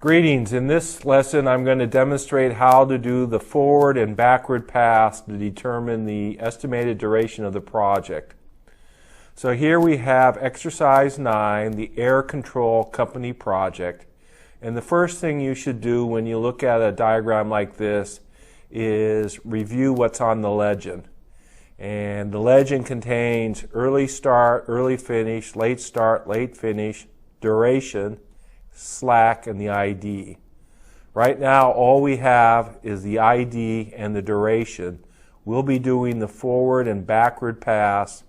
Greetings. In this lesson, I'm going to demonstrate how to do the forward and backward pass to determine the estimated duration of the project. So here we have exercise 9, the Air Control Company project. And the first thing you should do when you look at a diagram like this is review what's on the legend. And the legend contains early start, early finish, late start, late finish, duration, slack, and the ID. Right now all we have is the ID and the duration. We'll be doing the forward and backward pass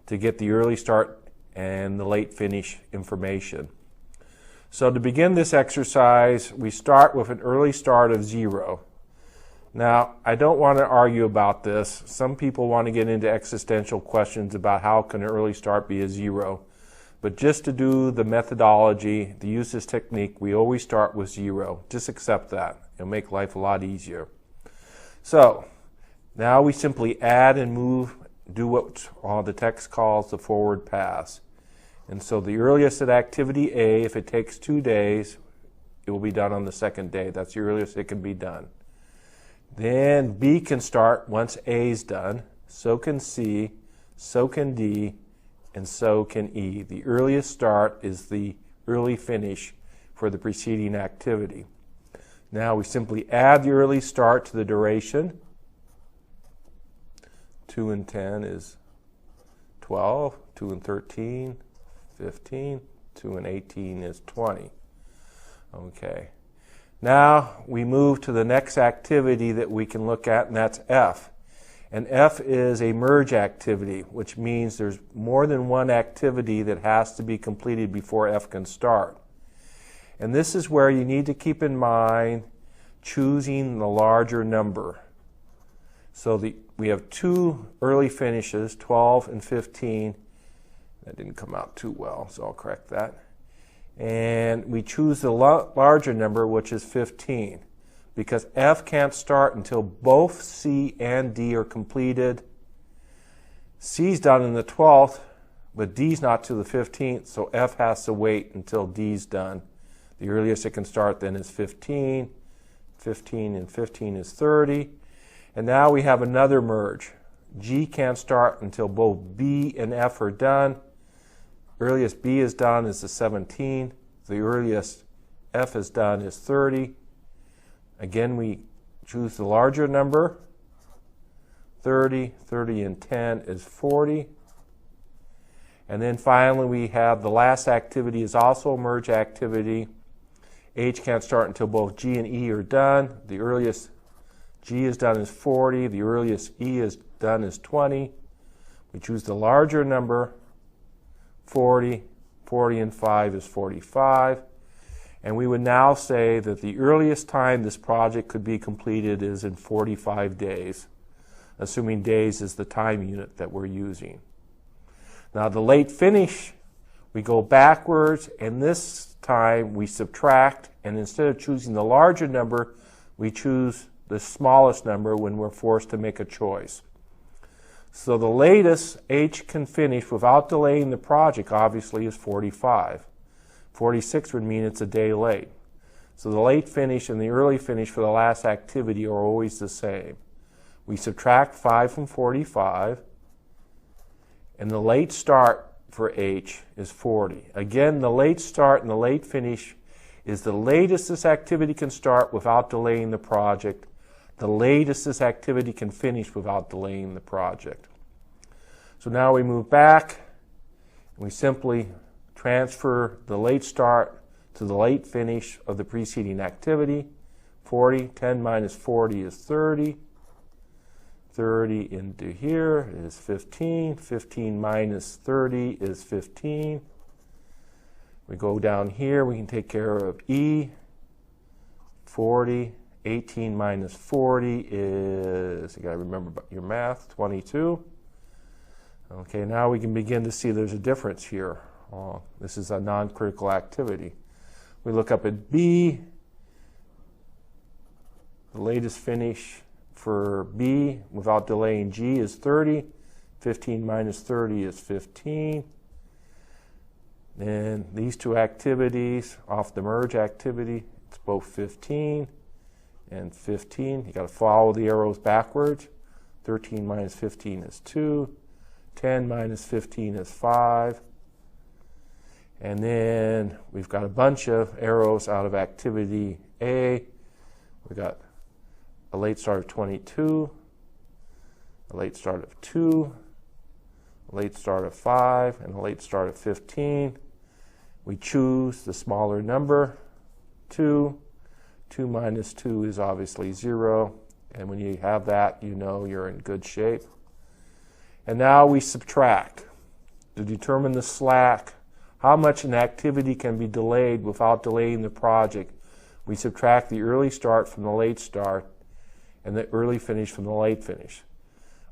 to get the early start and the late finish information. So to begin this exercise, we start with an early start of 0. Now, I don't want to argue about this. Some people want to get into existential questions about how can an early start be a 0. But just to do the methodology, to use this technique, we always start with 0. Just accept that. It'll make life a lot easier. So, now we simply add and move, do what the text calls the forward pass. And so the earliest at activity A, if it takes 2 days, it will be done on the second day. That's the earliest it can be done. Then B can start once A is done. So can C, so can D, and so can E. The earliest start is the early finish for the preceding activity. Now we simply add the early start to the duration. 2 and 10 is 12, 2 and 13, 15, 2 and 18 is 20. Okay. Now we move to the next activity that we can look at, and that's F. And F is a merge activity, which means there's more than one activity that has to be completed before F can start. And this is where you need to keep in mind choosing the larger number. So we have 2 early finishes, 12 and 15. That didn't come out too well, so I'll correct that. And we choose the larger number, which is 15. Because F can't start until both C and D are completed. C's done in the 12th, but D's not to the 15th, so F has to wait until D's done. The earliest it can start then is 15. 15 and 15 is 30. And now we have another merge. G can't start until both B and F are done. Earliest B is done is the 17th. The earliest F is done is 30. Again, we choose the larger number. 30, 30 and 10 is 40. And then finally we have the last activity is also a merge activity. H can't start until both G and E are done. The earliest G is done is 40. The earliest E is done is 20. We choose the larger number, 40. 40 and 5 is 45. And we would now say that the earliest time this project could be completed is in 45 days, assuming days is the time unit that we're using. Now the late finish, we go backwards, and this time we subtract, and instead of choosing the larger number, we choose the smallest number when we're forced to make a choice. So the latest H can finish without delaying the project, obviously, is 45. 46 would mean it's a day late. So the late finish and the early finish for the last activity are always the same. We subtract 5 from 45, and the late start for H is 40. Again, the late start and the late finish is the latest this activity can start without delaying the project. The latest this activity can finish without delaying the project. So now we move back, and we simply transfer the late start to the late finish of the preceding activity. 40, 10 minus 40 is 30. 30 into here is 15. 15 minus 30 is 15. We go down here, we can take care of E. 40. 18 minus 40 is, you got to remember your math, 22. Okay, now we can begin to see there's a difference here. This is a non-critical activity. We look up at B. The latest finish for B without delaying G is 30. 15 minus 30 is 15. And these two activities off the merge activity It's both 15 and 15. You got to follow the arrows backwards. 13 minus 15 is 2. 10 minus 15 is 5. And then we've got a bunch of arrows out of activity A. We got a late start of 22, a late start of 2, a late start of 5, and a late start of 15. We choose the smaller number, 2. 2 minus 2 is obviously 0. And when you have that, you know you're in good shape. And now we subtract to determine the slack, how much an activity can be delayed without delaying the project. We subtract the early start from the late start and the early finish from the late finish.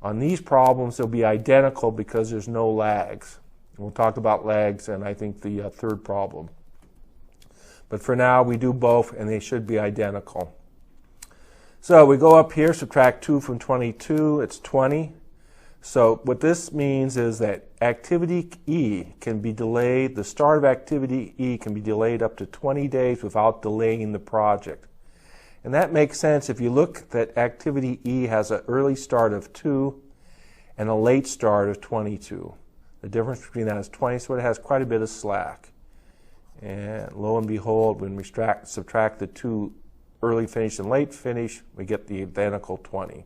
On these problems, they'll be identical because there's no lags. We'll talk about lags and I think the third problem. But for now, we do both and they should be identical. So we go up here, subtract 2 from 22, it's 20. So what this means is that activity E can be delayed, the start of activity E can be delayed up to 20 days without delaying the project. And that makes sense if you look that activity E has an early start of 2 and a late start of 22. The difference between that is 20, so it has quite a bit of slack. And lo and behold, when we subtract the 2 early finish and late finish, we get the identical 20.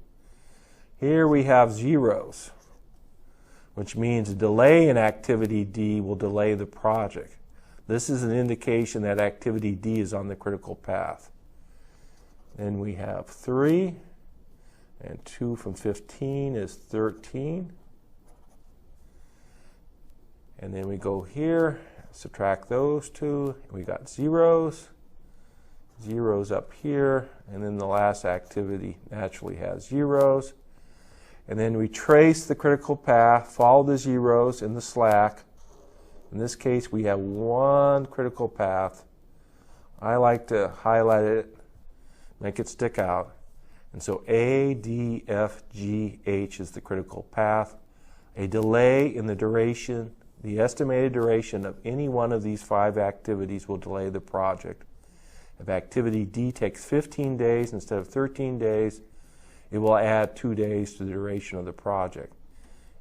Here we have zeros, which means a delay in activity D will delay the project. This is an indication that activity D is on the critical path. Then we have 3, and 2 from 15 is 13. And then we go here, subtract those two, and we got zeros. Zeros up here, and then the last activity naturally has zeros. And then we trace the critical path, follow the zeros in the slack. In this case, we have one critical path. I like to highlight it, make it stick out. And so A, D, F, G, H is the critical path. A delay in the duration, the estimated duration of any one of these 5 activities will delay the project. If activity D takes 15 days instead of 13 days, it will add 2 days to the duration of the project.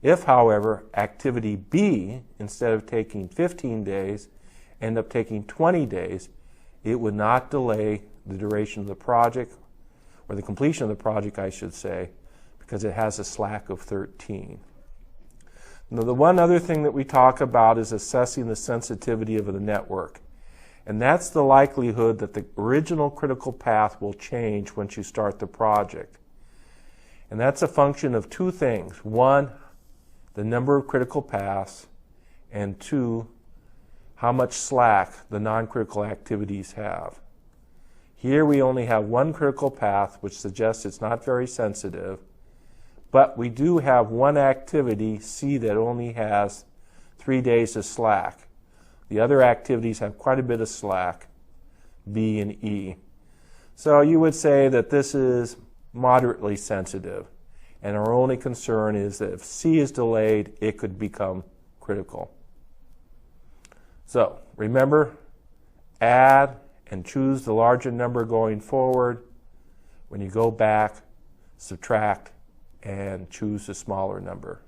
If, however, activity B, instead of taking 15 days, end up taking 20 days, it would not delay the duration of the project, or the completion of the project, I should say, because it has a slack of 13. Now, the one other thing that we talk about is assessing the sensitivity of the network. And that's the likelihood that the original critical path will change once you start the project. And that's a function of 2 things. 1, the number of critical paths, and 2, how much slack the non-critical activities have. Here we only have 1 critical path, which suggests it's not very sensitive, but we do have 1 activity, C, that only has 3 days of slack. The other activities have quite a bit of slack, B and E. So you would say that this is moderately sensitive, and our only concern is that if C is delayed, it could become critical. So remember, add and choose the larger number going forward. When you go back, subtract and choose the smaller number.